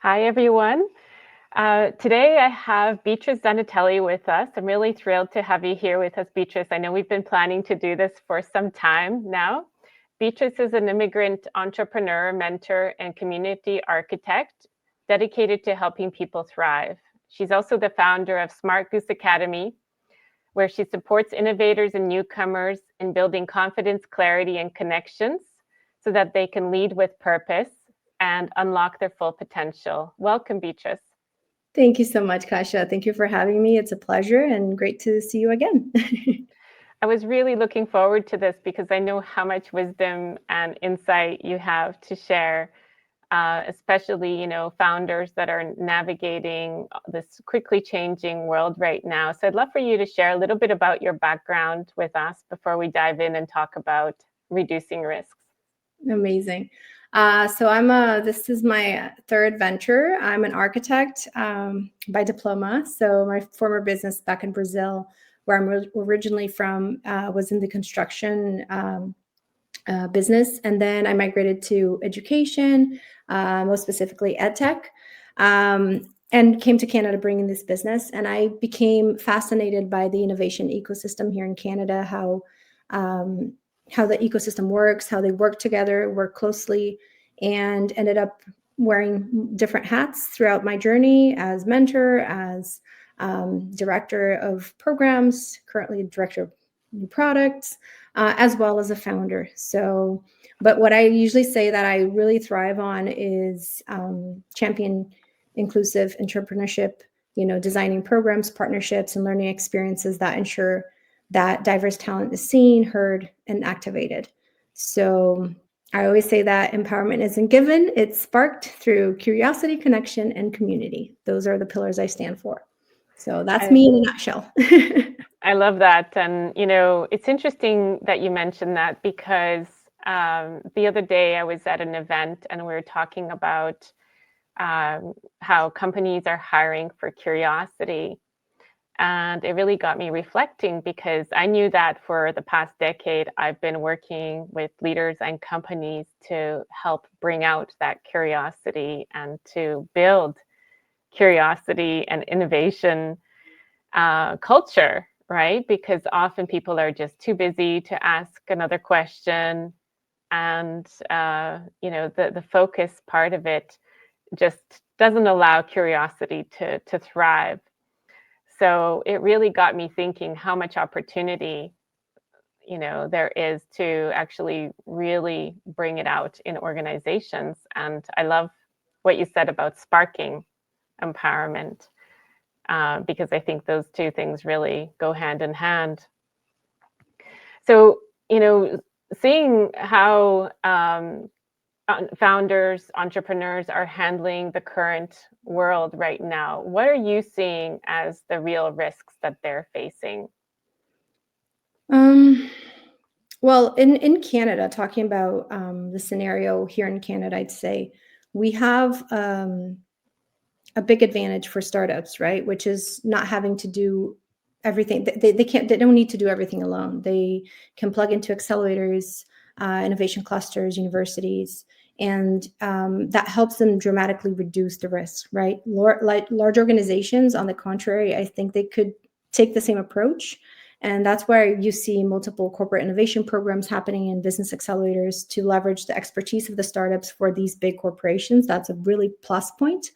Hi, everyone. Today I have Beatriz Zanatelli with us. I'm really thrilled to have you here with us, Beatriz. I know we've been planning to do this for some time now. Beatriz is an immigrant entrepreneur, mentor, and community architect dedicated to helping people thrive. She's also the founder of Smart Goose Academy, where she supports innovators and newcomers in building confidence, clarity, and connections so that they can lead with purpose and unlock their full potential. Welcome, Beatriz. Thank you so much, Kasia. Thank you for having me. It's a pleasure and great to see you again. I was really looking forward to this because I know how much wisdom and insight you have to share, especially, founders that are navigating this quickly changing world right now. So I'd love for you to share a little bit about your background with us before we dive in and talk about reducing risks. Amazing. This is my third venture. I'm an architect by diploma. So my former business back in Brazil, where I'm originally from, was in the construction business. And then I migrated to education, most specifically EdTech, and came to Canada bringing this business. And I became fascinated by the innovation ecosystem here in Canada, how the ecosystem works, how they work together, work closely, and ended up wearing different hats throughout my journey as mentor, as director of programs, currently director of new products, as well as a founder. But what I usually say that I really thrive on is champion inclusive entrepreneurship, designing programs, partnerships, and learning experiences that ensure that diverse talent is seen, heard, and activated. So I always say that empowerment isn't given, it's sparked through curiosity, connection, and community. Those are the pillars I stand for. So that's me in a nutshell. I love that. And, it's interesting that you mentioned that because the other day I was at an event and we were talking about how companies are hiring for curiosity. And it really got me reflecting because I knew that for the past decade, I've been working with leaders and companies to help bring out that curiosity and to build curiosity and innovation culture, right? Because often people are just too busy to ask another question. And, the focus part of it just doesn't allow curiosity to thrive. So it really got me thinking how much opportunity, there is to actually really bring it out in organizations. And I love what you said about sparking empowerment, because I think those two things really go hand in hand. So, seeing how founders, entrepreneurs are handling the current world right now, what are you seeing as the real risks that they're facing? Well, in Canada, talking about the scenario here in Canada, I'd say we have a big advantage for startups, right? Which is not having to do everything. They don't need to do everything alone. They can plug into accelerators, innovation clusters, universities, and that helps them dramatically reduce the risk, right? Large organizations, on the contrary, I think they could take the same approach. And that's where you see multiple corporate innovation programs happening in business accelerators to leverage the expertise of the startups for these big corporations. That's a really plus point.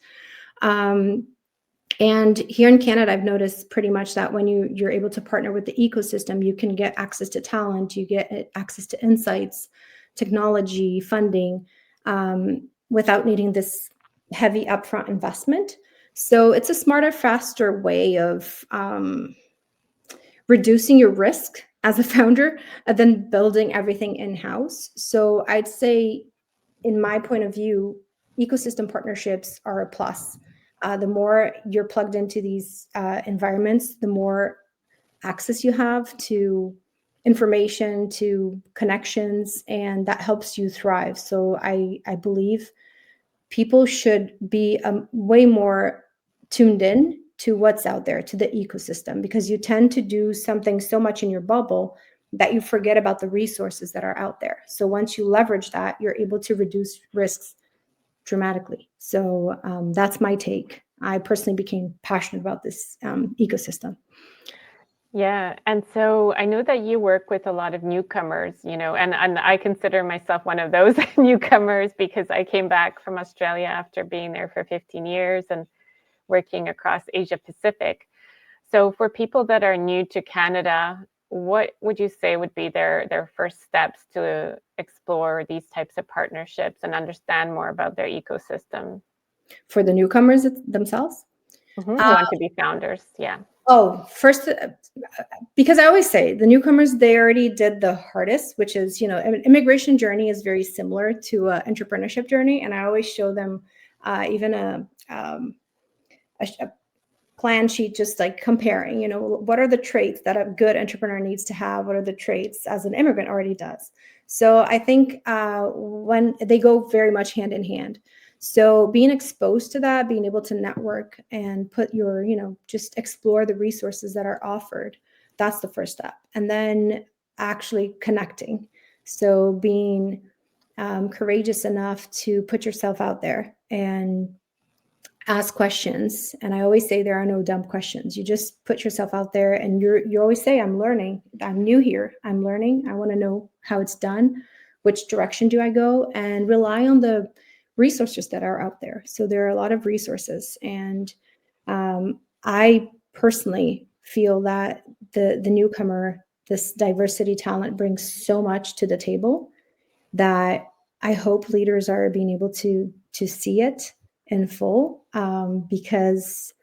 And here in Canada, I've noticed pretty much that when you're able to partner with the ecosystem, you can get access to talent, you get access to insights, technology, funding, without needing this heavy upfront investment. So it's a smarter, faster way of reducing your risk as a founder than building everything in-house. So I'd say, in my point of view, ecosystem partnerships are a plus. The more you're plugged into these environments, the more access you have to information, to connections, and that helps you thrive. So I believe people should be way more tuned in to what's out there, to the ecosystem, because you tend to do something so much in your bubble that you forget about the resources that are out there. So once you leverage that, you're able to reduce risks dramatically. So that's my take. I personally became passionate about this ecosystem. Yeah. And so I know that you work with a lot of newcomers, and I consider myself one of those newcomers because I came back from Australia after being there for 15 years and working across Asia Pacific. So for people that are new to Canada, what would you say would be their first steps to explore these types of partnerships and understand more about their ecosystem? For the newcomers themselves? Who want to be founders? Yeah. Oh, first, because I always say the newcomers, they already did the hardest, which is, an immigration journey is very similar to an entrepreneurship journey. And I always show them even a plan sheet, just like comparing, what are the traits that a good entrepreneur needs to have? What are the traits as an immigrant already does? So I think when they go very much hand in hand. So being exposed to that, being able to network and put your, just explore the resources that are offered. That's the first step. And then actually connecting. So being courageous enough to put yourself out there and ask questions. And I always say there are no dumb questions. You just put yourself out there, and you always say, I'm learning. I'm new here. I'm learning. I want to know how it's done. Which direction do I go? And rely on the resources that are out there. So there are a lot of resources. And I personally feel that the newcomer, this diversity talent, brings so much to the table that I hope leaders are being able to see it in full, because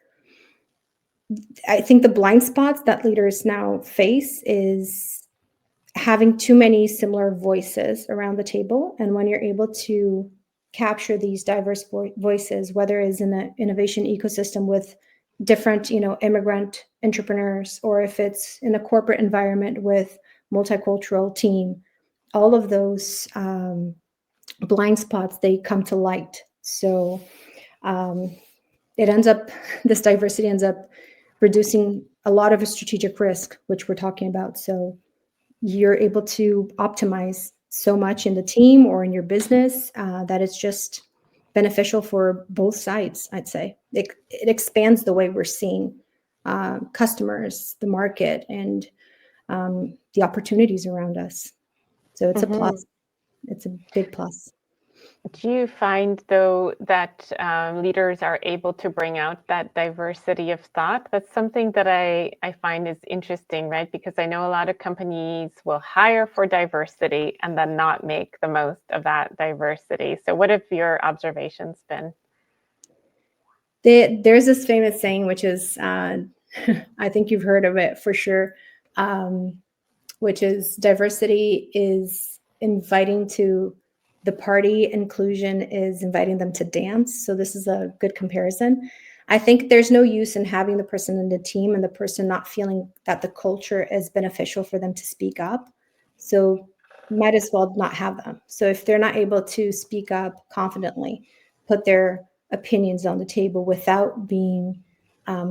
I think the blind spots that leaders now face is having too many similar voices around the table. And when you're able to capture these diverse voices, whether it's in an innovation ecosystem with different, immigrant entrepreneurs, or if it's in a corporate environment with multicultural team, all of those blind spots, they come to light. So it ends up, this diversity ends up reducing a lot of a strategic risk, which we're talking about. So you're able to optimize so much in the team or in your business that it's just beneficial for both sides, I'd say. It expands the way we're seeing customers, the market, and the opportunities around us. So it's a plus. It's a big plus. Do you find, though, that leaders are able to bring out that diversity of thought? That's something that I find is interesting, right? Because I know a lot of companies will hire for diversity and then not make the most of that diversity. So what have your observations been? There's this famous saying, which is, I think you've heard of it for sure, which is diversity is inviting to the party, inclusion is inviting them to dance. So this is a good comparison. I think there's no use in having the person in the team and the person not feeling that the culture is beneficial for them to speak up. So might as well not have them. So if they're not able to speak up confidently, put their opinions on the table without being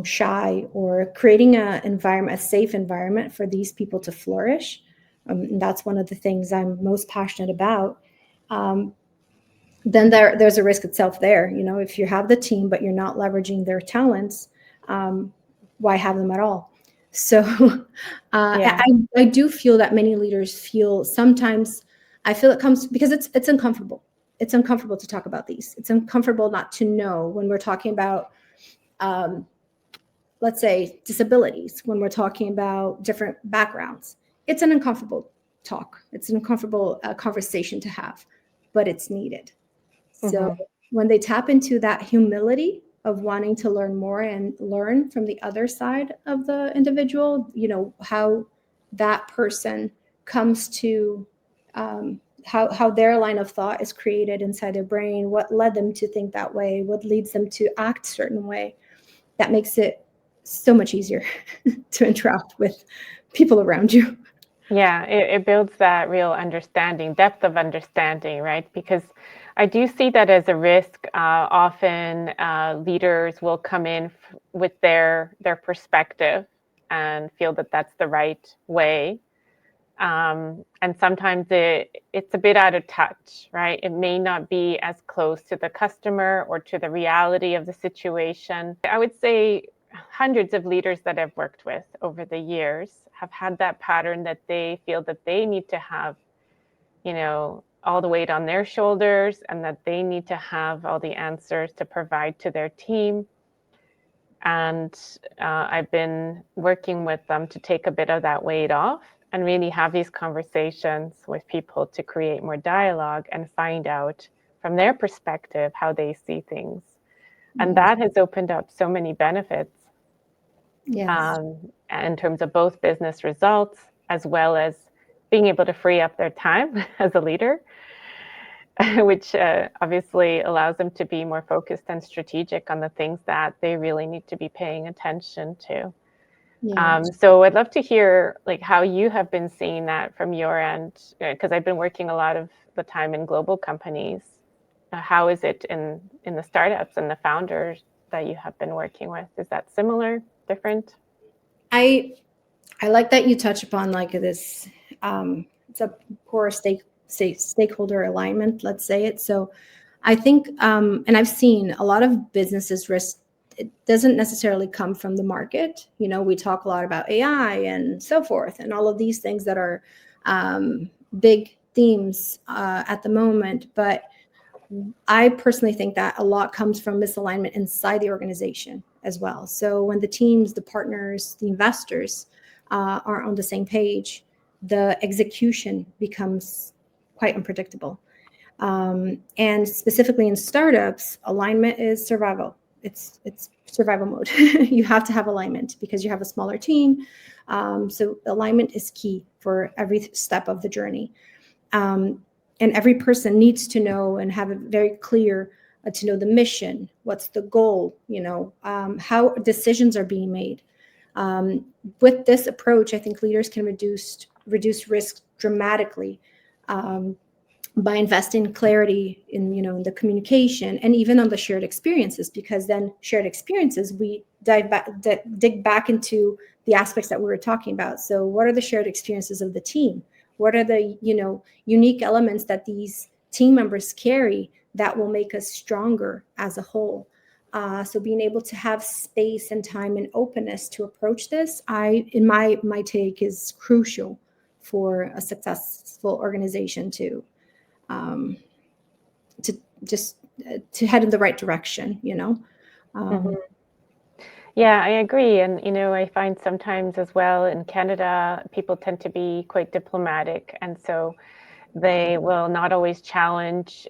shy, or creating a safe environment for these people to flourish. That's one of the things I'm most passionate about. Then there's a risk itself there. If you have the team, but you're not leveraging their talents, why have them at all? So I do feel that many leaders feel sometimes, I feel it comes because it's uncomfortable. It's uncomfortable to talk about these. It's uncomfortable not to know when we're talking about, let's say, disabilities, when we're talking about different backgrounds. It's an uncomfortable talk. It's an uncomfortable conversation to have, but it's needed. So when they tap into that humility of wanting to learn more and learn from the other side of the individual, how that person comes to, how their line of thought is created inside their brain, what led them to think that way, what leads them to act a certain way, that makes it so much easier to interact with people around you. Yeah, it builds that real understanding, depth of understanding, right? Because I do see that as a risk. Often leaders will come in with their perspective and feel that that's the right way. And sometimes it's a bit out of touch, right? It may not be as close to the customer or to the reality of the situation. I would say hundreds of leaders that I've worked with over the years have had that pattern that they feel that they need to have, all the weight on their shoulders, and that they need to have all the answers to provide to their team. And I've been working with them to take a bit of that weight off and really have these conversations with people to create more dialogue and find out from their perspective how they see things. And that has opened up so many benefits in terms of both business results, as well as being able to free up their time as a leader, which obviously allows them to be more focused and strategic on the things that they really need to be paying attention to. So I'd love to hear like how you have been seeing that from your end, because I've been working a lot of the time in global companies. How is it in the startups and the founders that you have been working with? Is that similar, different? I like that you touch upon like this. It's a poor stakeholder alignment, let's say it. So I think, and I've seen a lot of businesses risk. It doesn't necessarily come from the market. We talk a lot about AI and so forth, and all of these things that are big themes at the moment. But I personally think that a lot comes from misalignment inside the organization as well. So when the teams, the partners, the investors aren't on the same page, the execution becomes quite unpredictable. And specifically in startups, alignment is survival. It's survival mode. You have to have alignment because you have a smaller team. So alignment is key for every step of the journey. And every person needs to know and have it very clear to know the mission, what's the goal, how decisions are being made. With this approach, I think leaders can reduce risk dramatically by investing in clarity in the communication and even on the shared experiences, because then shared experiences, we dig back into the aspects that we were talking about. So what are the shared experiences of the team? What are the unique elements that these team members carry that will make us stronger as a whole? So being able to have space and time and openness to approach this, in my take, is crucial for a successful organization to head in the right direction. Yeah, I agree. And, I find sometimes as well in Canada, people tend to be quite diplomatic. And so they will not always challenge,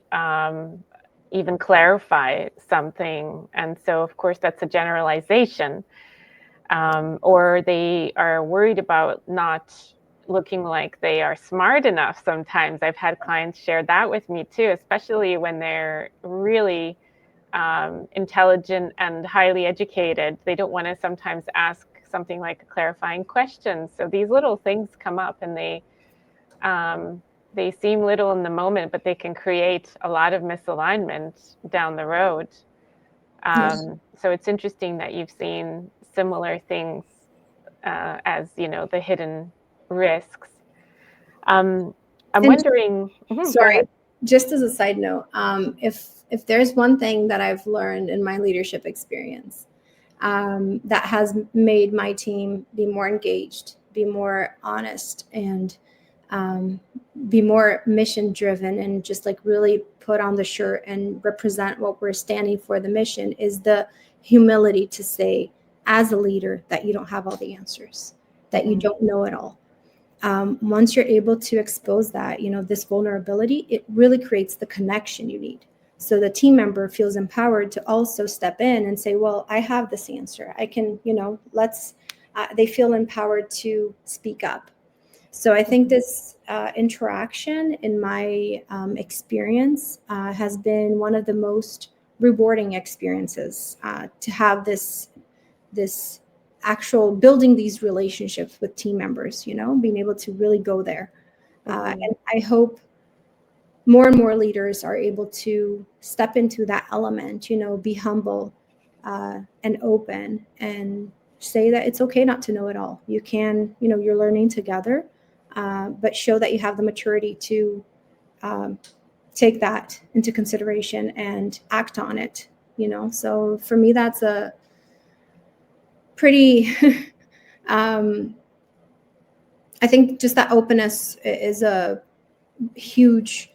even clarify something. And so, of course, that's a generalization. Or they are worried about not looking like they are smart enough sometimes. I've had clients share that with me too, especially when they're really intelligent and highly educated. They don't want to sometimes ask something like a clarifying question. So these little things come up, and they seem little in the moment, but they can create a lot of misalignment down the road. So it's interesting that you've seen similar things as the hidden risks. I'm wondering. Sorry, just as a side note, if there's one thing that I've learned in my leadership experience that has made my team be more engaged, be more honest, and be more mission driven, and just like really put on the shirt and represent what we're standing for, the mission, is the humility to say as a leader that you don't have all the answers, that you don't know it all. Once you're able to expose that, this vulnerability, it really creates the connection you need. So the team member feels empowered to also step in and say, well, I have this answer. I can, they feel empowered to speak up. So I think this interaction, in my experience, has been one of the most rewarding experiences, to have this actual building these relationships with team members, being able to really go there. And I hope more and more leaders are able to step into that element, be humble and open, and say that it's okay not to know it all. You can, you're learning together. but show that you have the maturity to take that into consideration and act on it. So for me, that's a pretty I think just that openness is a huge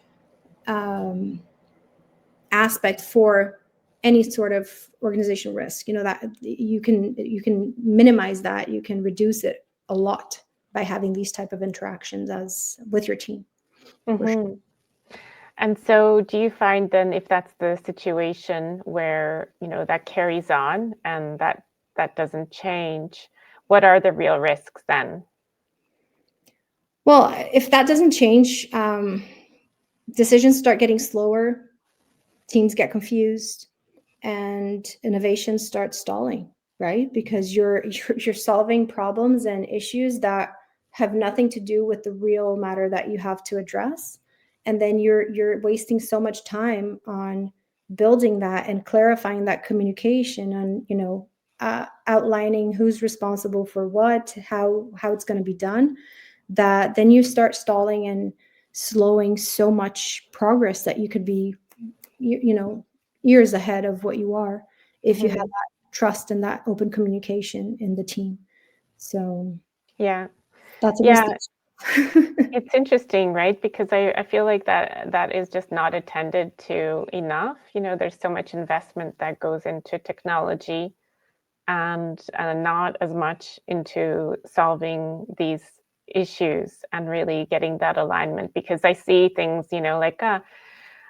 aspect for any sort of organizational risk. That you can minimize that, you can reduce it a lot by having these type of interactions as with your team. Mm-hmm. And so do you find then, if that's the situation where, that carries on and that doesn't change, what are the real risks then? Well, if that doesn't change, decisions start getting slower, teams get confused, and innovation starts stalling, right? Because you're solving problems and issues that have nothing to do with the real matter that you have to address. And then you're wasting so much time on building that and clarifying that communication and outlining who's responsible for what, how it's going to be done, that then you start stalling and slowing so much progress that you could be years ahead of what you are if you have that trust and that open communication in the team. So Yeah. that's a Yeah. mistake. It's interesting, right? Because I feel like that is just not attended to enough. There's so much investment that goes into technology and not as much into solving these issues and really getting that alignment. Because I see things, like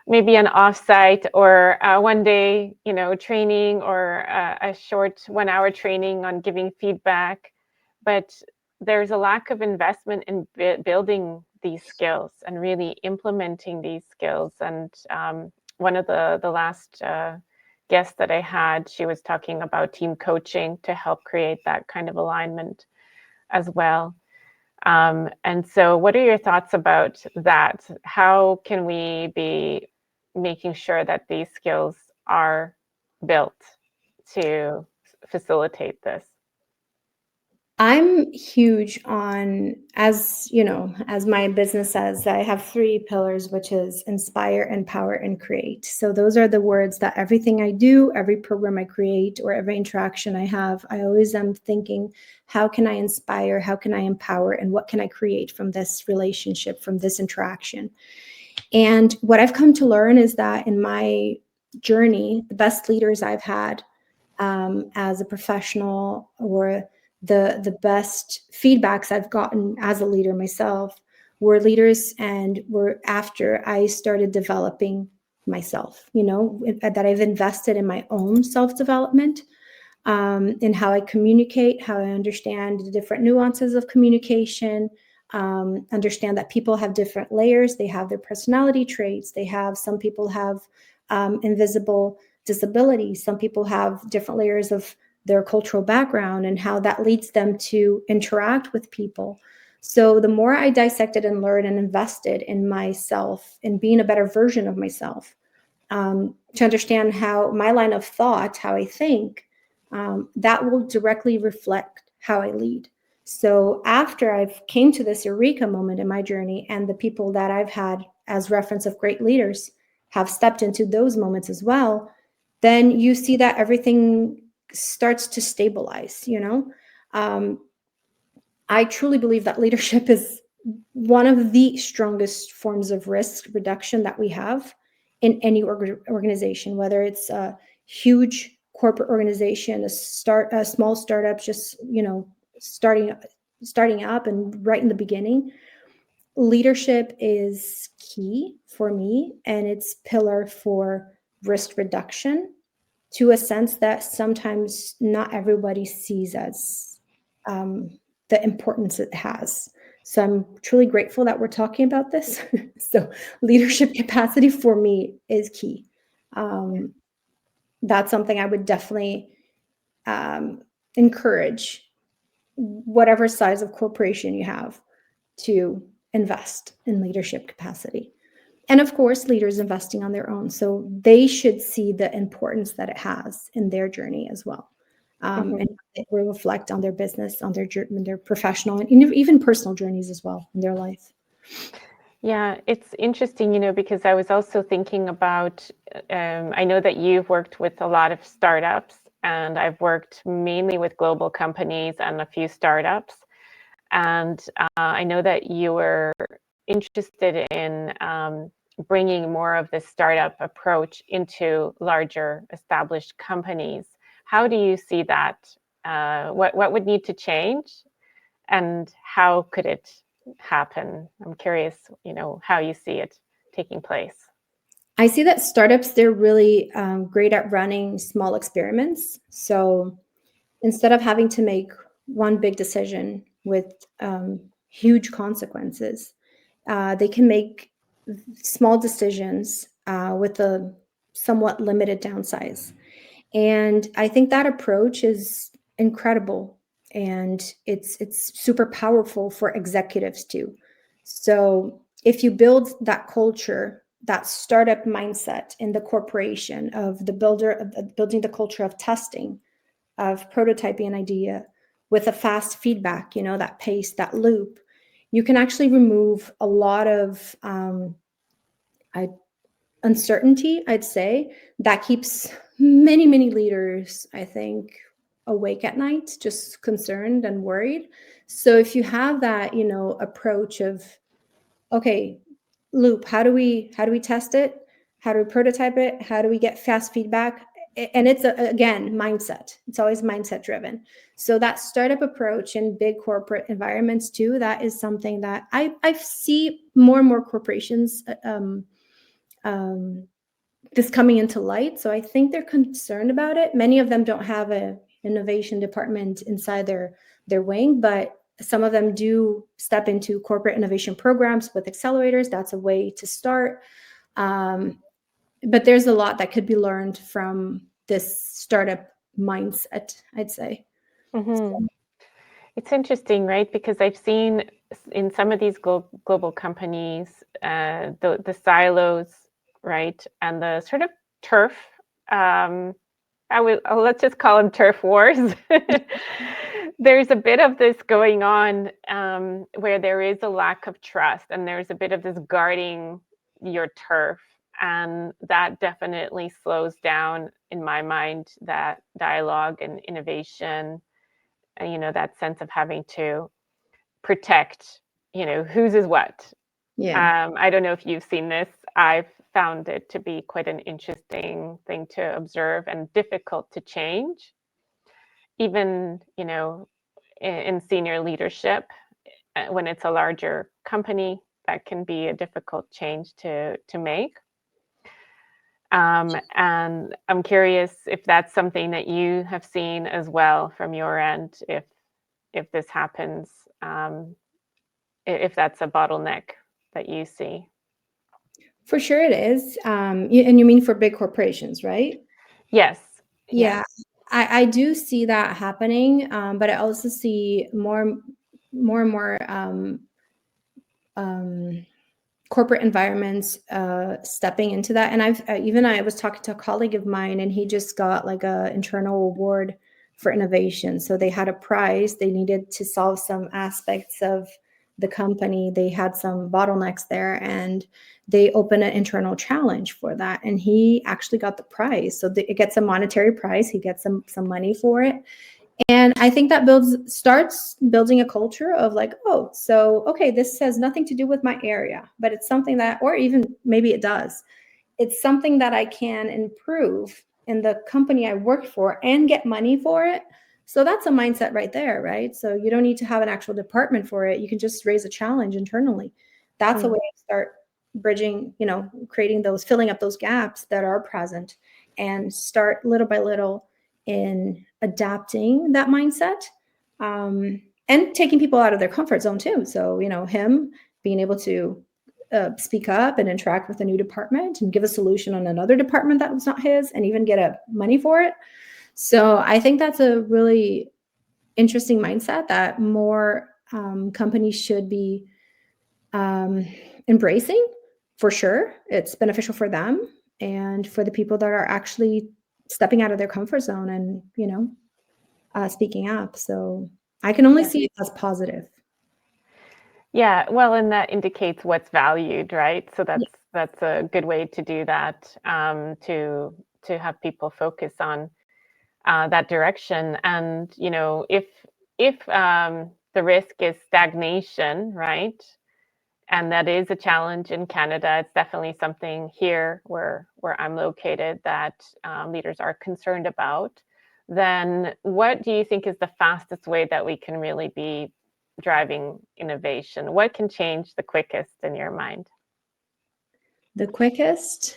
maybe an offsite or one day, training or a short 1 hour training on giving feedback. But there's a lack of investment in building these skills and really implementing these skills. And one of the last guests that I had, she was talking about team coaching to help create that kind of alignment as well. And so what are your thoughts about that? How can we be making sure that these skills are built to facilitate this? I'm huge on, as my business says, I have 3 pillars, which is inspire, empower, and create. So those are the words that everything I do, every program I create, or every interaction I have, I always am thinking, how can I inspire? How can I empower? And what can I create from this relationship, from this interaction? And what I've come to learn is that in my journey, the best leaders I've had as a professional, or the best feedbacks I've gotten as a leader myself, were leaders and were after I started developing myself, that I've invested in my own self-development, in how I communicate, how I understand the different nuances of communication, understand that people have different layers. They have their personality traits. Some people have invisible disabilities. Some people have different layers of their cultural background and how that leads them to interact with people. So the more I dissected and learned and invested in myself and being a better version of myself, to understand how my line of thought, how I think, that will directly reflect how I lead. So after I've came to this eureka moment in my journey, and the people that I've had as reference of great leaders have stepped into those moments as well, then you see that everything starts to stabilize. I truly believe that leadership is one of the strongest forms of risk reduction that we have in any organization, whether it's a huge corporate organization, a small startup, just starting up and right in the beginning. Leadership is key for me, and it's pillar for risk reduction, to a sense that sometimes not everybody sees as the importance it has. So I'm truly grateful that we're talking about this. So leadership capacity for me is key. That's something I would definitely encourage whatever size of corporation you have to invest in leadership capacity. And of course, leaders investing on their own. So they should see the importance that it has in their journey as well. Mhm. and it will reflect on their business, on their professional and even personal journeys as well in their life. Yeah, it's interesting, because I was also thinking about, I know that you've worked with a lot of startups, and I've worked mainly with global companies and a few startups. And I know that you were interested in bringing more of the startup approach into larger established companies. How do you see that? What would need to change, and how could it happen? I'm curious, how you see it taking place. I see that startups, they're really great at running small experiments. So instead of having to make one big decision with huge consequences, they can make small decisions with a somewhat limited downsize. And I think that approach is incredible, and it's super powerful for executives too. So if you build that culture, that startup mindset in the corporation of the builder of building the culture of testing, of prototyping an idea with a fast feedback, that pace, that loop, you can actually remove a lot of I, uncertainty, I'd say, that keeps many, many leaders, I think, awake at night, just concerned and worried. So if you have that, approach of, okay, loop, how do we test it? How do we prototype it? How do we get fast feedback? And it's again mindset. It's always mindset driven. So that startup approach in big corporate environments too, that is something that I see more and more corporations um, this coming into light. So I think they're concerned about it. Many of them don't have a innovation department inside their wing, but some of them do step into corporate innovation programs with accelerators. That's a way to start. But there's a lot that could be learned from this startup mindset, I'd say. Hmm. It's interesting, right? Because I've seen in some of these global companies, the silos, right, and the sort of turf. Um, let's just call them turf wars. There's a bit of this going on, where there is a lack of trust, and there's a bit of this guarding your turf, and that definitely slows down, in my mind, that dialogue and innovation. That sense of having to protect, whose is what. Yeah. I don't know if you've seen this. I've found it to be quite an interesting thing to observe and difficult to change, even, in senior leadership. When it's a larger company, that can be a difficult change to make. And I'm curious if that's something that you have seen as well from your end, if this happens, if that's a bottleneck that you see. For sure it is. And you mean for big corporations, right? Yes. Yeah, Yes. I do see that happening, but I also see more and more um, corporate environments stepping into that. And I was talking to a colleague of mine, and he just got like a internal award for innovation. So they had a prize. They needed to solve some aspects of the company. They had some bottlenecks there, and they opened an internal challenge for that. And he actually got the prize. So it gets a monetary prize. He gets some money for it. And I think that starts building a culture of like, oh, so okay, this has nothing to do with my area, but it's something that, or even maybe it does. It's something that I can improve in the company I work for and get money for it. So that's a mindset right there, right? So you don't need to have an actual department for it. You can just raise a challenge internally. That's a Mm. way to start bridging, creating filling up those gaps that are present, and start little by little in adapting that mindset, and taking people out of their comfort zone too. So, him being able to speak up and interact with a new department and give a solution on another department that was not his, and even get a money for it. So I think that's a really interesting mindset that more companies should be embracing. For sure, it's beneficial for them and for the people that are actually stepping out of their comfort zone and speaking up. So I can only see it as positive. Yeah, well, and that indicates what's valued, right? So Yeah. that's a good way to do that, to have people focus on that direction. And if the risk is stagnation, right? And that is a challenge in Canada. It's definitely something here where I'm located that leaders are concerned about. Then what do you think is the fastest way that we can really be driving innovation? What can change the quickest in your mind? The quickest,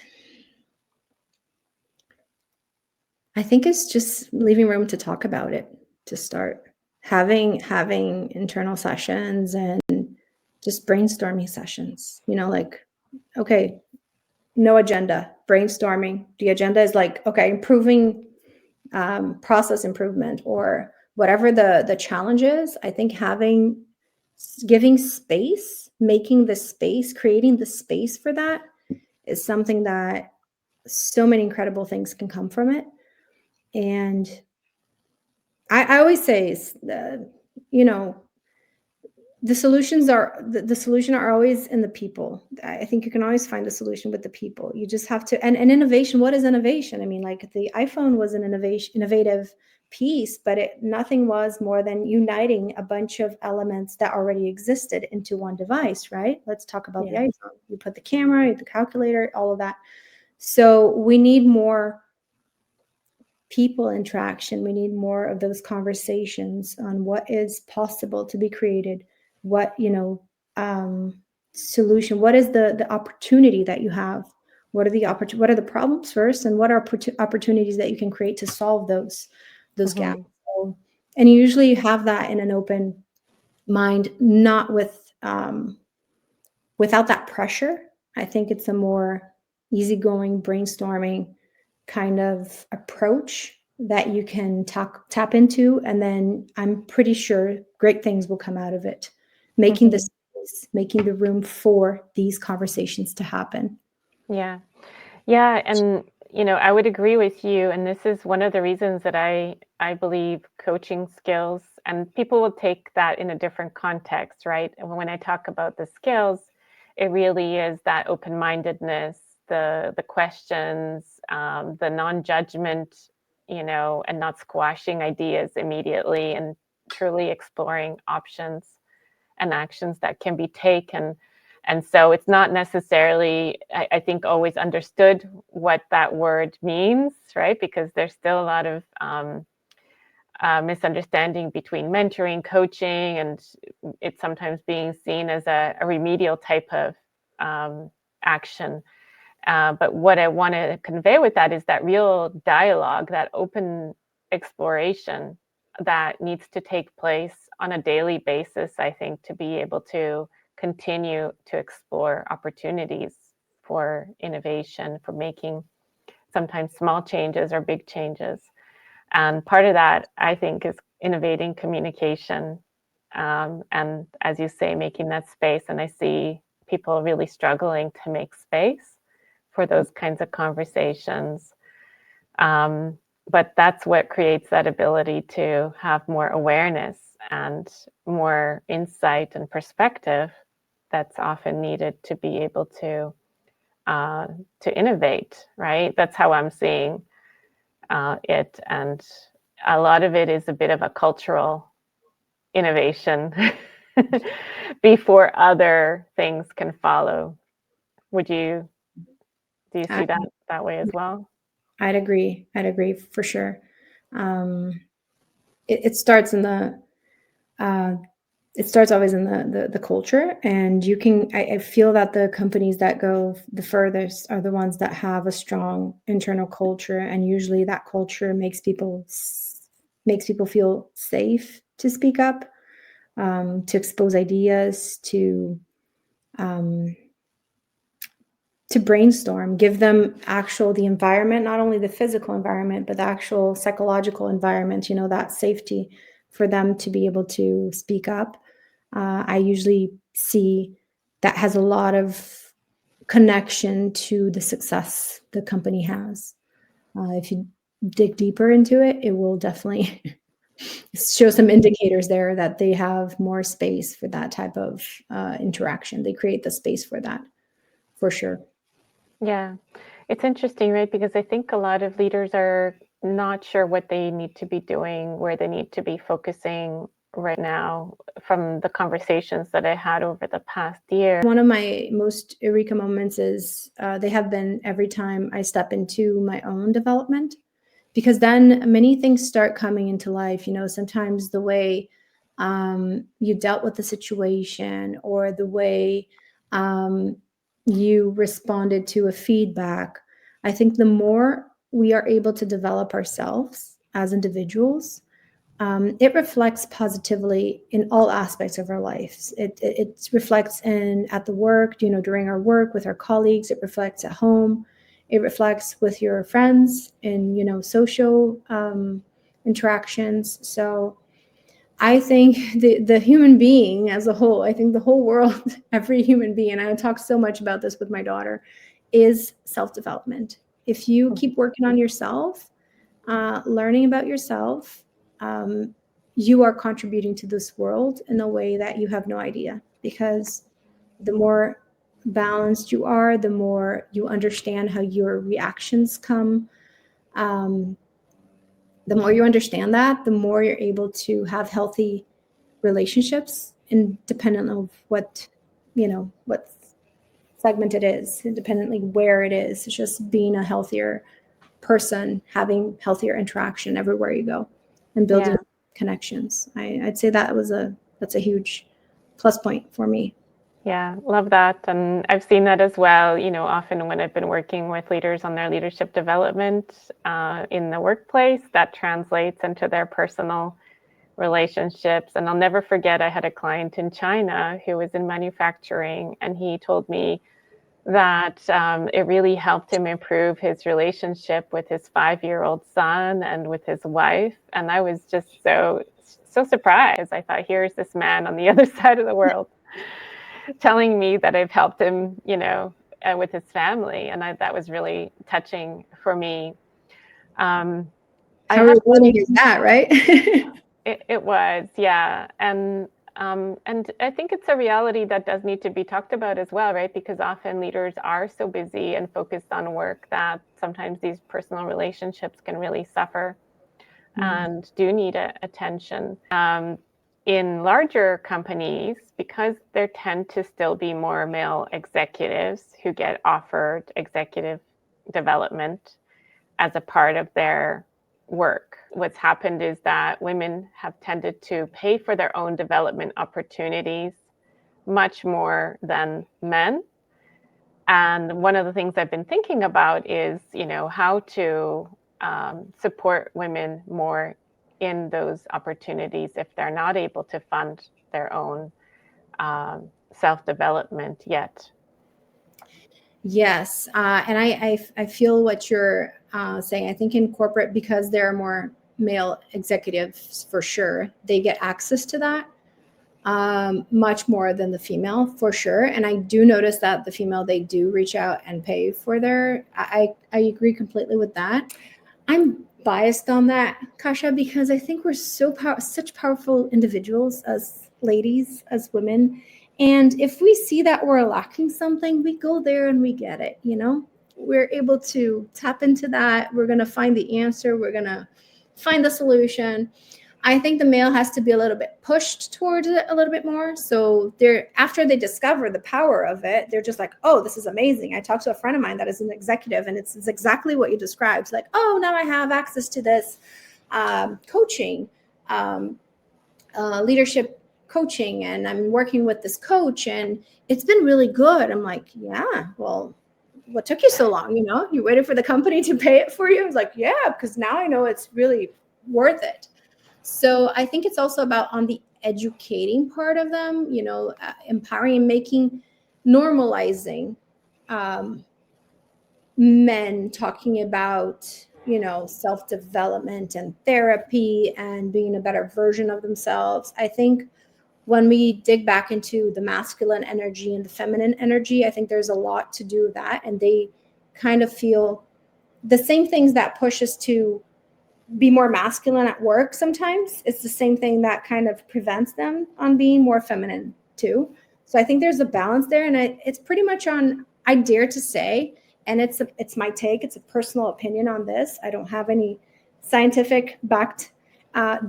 I think, is just leaving room to talk about it, to start having internal sessions and just brainstorming sessions. Like, okay, no agenda, brainstorming. The agenda is like, okay, improving, process improvement, or whatever the challenge is. I think giving space, making the space, creating the space for that is something that so many incredible things can come from it. And I always say, you know, the solution are always in the people. I think you can always find a solution with the people. You just have to, and innovation. What is innovation? I mean, like, the iPhone was an innovative piece, but nothing was more than uniting a bunch of elements that already existed into one device, right? Let's talk about the Yeah. iPhone. You put the camera, the calculator, all of that. So we need more people interaction. We need more of those conversations on what is possible to be created, what, solution, what is the opportunity that you have, what are the problems first, and what are opportunities that you can create to solve those gaps. Mhm. So, and you usually have that in an open mind, not without that pressure. I think it's a more easygoing, brainstorming kind of approach that you can tap into, and then I'm pretty sure great things will come out of it. Making the Mhm. space, making the room for these conversations to happen. Yeah. Yeah, and I would agree with you, and this is one of the reasons that I believe coaching skills, and people will take that in a different context, right? And when I talk about the skills, it really is that open-mindedness, the questions, the non-judgment, and not squashing ideas immediately, and truly exploring options and actions that can be taken. And so it's not necessarily, I think, always understood what that word means, right? Because there's still a lot of misunderstanding between mentoring, coaching, and it's sometimes being seen as a remedial type of action. But what I want to convey with that is that real dialogue, that open exploration that needs to take place on a daily basis, I think, to be able to continue to explore opportunities for innovation, for making sometimes small changes or big changes. And part of that, I think, is innovating communication. And as you say, making that space. And I see people really struggling to make space for those kinds of conversations. Um, but that's what creates that ability to have more awareness and more insight and perspective that's often needed to be able to innovate, right? That's how I'm seeing it. And a lot of it is a bit of a cultural innovation before other things can follow. Do you I, see that way as well? I'd agree. I'd agree for sure. Um, it starts in uh, it starts always in the culture, and I feel that the companies that go the furthest are the ones that have a strong internal culture, and usually that culture makes people feel safe to speak up, to expose ideas, um, to brainstorm, give them the environment, not only the physical environment, but the actual psychological environment, that safety for them to be able to speak up. I usually see that has a lot of connection to the success the company has. If you dig deeper into it, it will definitely show some indicators there that they have more space for that type of interaction. They create the space for that, for sure. Yeah. It's interesting, right? Because I think a lot of leaders are not sure what they need to be doing, where they need to be focusing right now from the conversations that I had over the past year. One of my most eureka moments is they have been every time I step into my own development, because then many things start coming into life. Sometimes the way you dealt with the situation, or the way you responded to a feedback. I think the more we are able to develop ourselves as individuals, it reflects positively in all aspects of our lives. It reflects at the work, during our work with our colleagues. It reflects at home. It reflects with your friends in, social interactions. So I think the human being as a whole, I think the whole world, every human being, and I talk so much about this with my daughter, is self-development. If you keep working on yourself, learning about yourself, you are contributing to this world in a way that you have no idea. Because the more balanced you are, the more you understand how your reactions come. The more you understand that, the more you're able to have healthy relationships, independent of what segment it is, independently where it is. It's just being a healthier person, having healthier interaction everywhere you go, and building connections. I'd say that's a huge plus point for me. Yeah, love that. And I've seen that as well, often when I've been working with leaders on their leadership development in the workplace, that translates into their personal relationships. And I'll never forget, I had a client in China who was in manufacturing, and he told me that it really helped him improve his relationship with his 5-year-old son and with his wife. And I was just so surprised. I thought, here's this man on the other side of the world telling me that I've helped him, with his family. And that was really touching for me. How rewarding is that, right? It was, yeah. And I think it's a reality that does need to be talked about as well, right? Because often leaders are so busy and focused on work that sometimes these personal relationships can really suffer and do need attention. In larger companies, because there tend to still be more male executives who get offered executive development as a part of their work, what's happened is that women have tended to pay for their own development opportunities much more than men. And one of the things I've been thinking about is, how to support women more in those opportunities if they're not able to fund their own self-development yet. Yes, and I feel what you're saying. I think in corporate, because there are more male executives, for sure, they get access to that much more than the female, for sure. And I do notice that the female, they do reach out and pay for their. I agree completely with that. I'm biased on that, Kasha, because I think we're such powerful individuals as ladies, as women. And if we see that we're lacking something, we go there and we get it, We're able to tap into that. We're going to find the answer. We're going to find the solution. I think the male has to be a little bit pushed towards it a little bit more. So after they discover the power of it, they're just like, oh, this is amazing. I talked to a friend of mine that is an executive, and it's exactly what you described. Like, oh, now I have access to this coaching, leadership coaching, and I'm working with this coach, and it's been really good. I'm like, yeah, well, what took you so long? You waited for the company to pay it for you? I was like, yeah, because now I know it's really worth it. So I think it's also about on the educating part of them, empowering and normalizing men talking about, self-development and therapy and being a better version of themselves. I think when we dig back into the masculine energy and the feminine energy, I think there's a lot to do with that. And they kind of feel the same things that push us to be more masculine at work sometimes. It's the same thing that kind of prevents them on being more feminine too. So I think there's a balance there, and it's pretty much on, I dare to say, and it's my take, it's a personal opinion on this. I don't have any scientific backed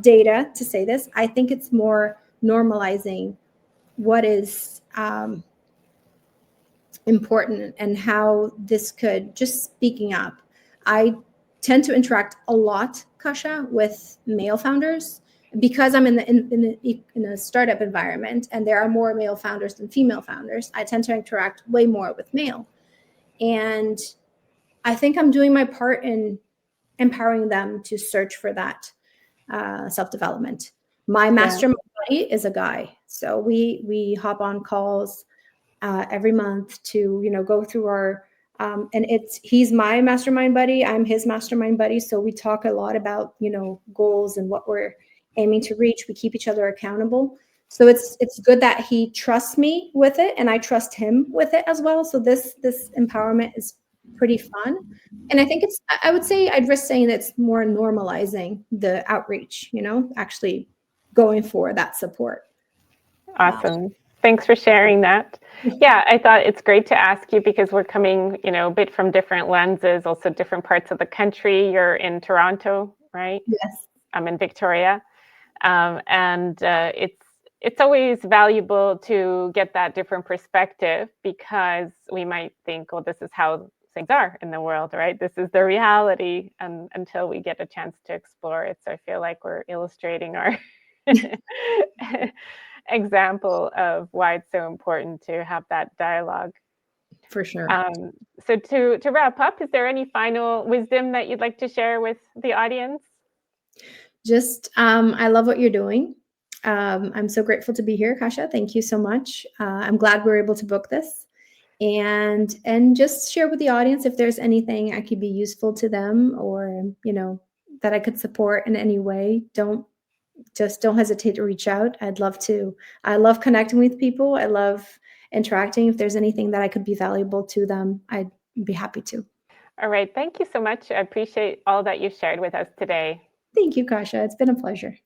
data to say this. I think it's more normalizing what is important and how this could, just speaking up. I tend to interact a lot, Kasha, with male founders because I'm in a startup environment, and there are more male founders than female founders. I tend to interact way more with male, and I think I'm doing my part in empowering them to search for that self-development. My mastermind buddy is a guy, so we hop on calls every month to go through our and he's my mastermind buddy, I'm his mastermind buddy, so we talk a lot about goals and what we're aiming to reach. We keep each other accountable, so it's good that he trusts me with it and I trust him with it as well. So this empowerment is pretty fun, and I think I would say, I'd risk saying that it's more normalizing the outreach, actually going for that support. Awesome. Thanks for sharing that. Yeah, I thought it's great to ask you because we're coming, a bit from different lenses, also different parts of the country. You're in Toronto, right? Yes. I'm in Victoria. And it's always valuable to get that different perspective, because we might think, well, this is how things are in the world, right? This is the reality, and until we get a chance to explore it. So I feel like we're illustrating our example of why it's so important to have that dialogue. For sure. So to wrap up, is there any final wisdom that you'd like to share with the audience? Just, I love what you're doing. I'm so grateful to be here, Kasha. Thank you so much. I'm glad we were able to book this, and just share with the audience if there's anything I could be useful to them, or that I could support in any way. Don't hesitate to reach out. I love connecting with people. I love interacting. If there's anything that I could be valuable to them, I'd be happy to. All right. Thank you so much. I appreciate all that you shared with us today. Thank you, Kasha. It's been a pleasure.